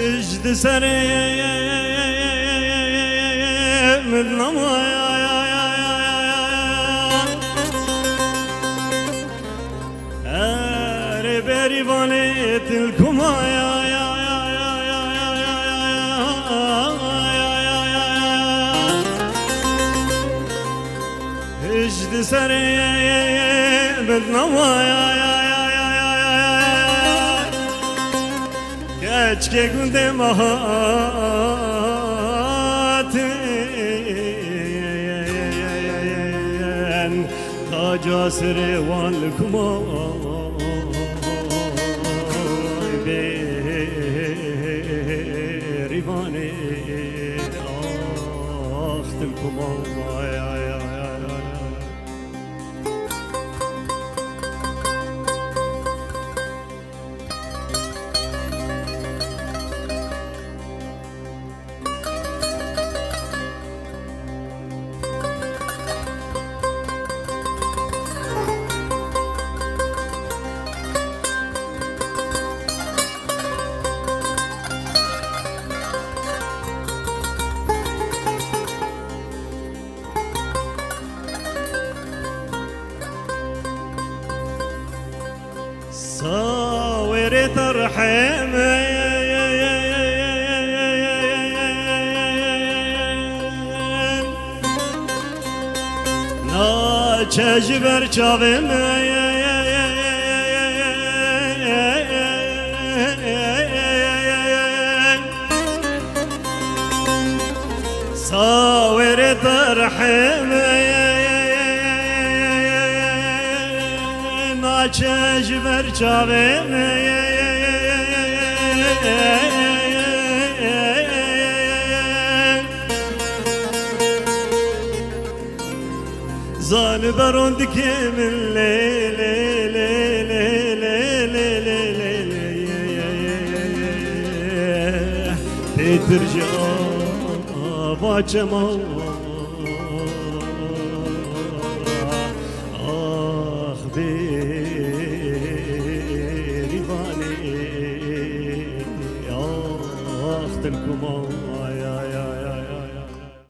اجد سري من بری بالت الكما اجد سري بالنوايا كاتشكي كنت مهاتين تاج سري والكما بريباني اخت الكما صاور ترحم ناچج برچاوم صاور ترحم ناچج برچاوم زال برون دكي من ليل ترجع باجما آخ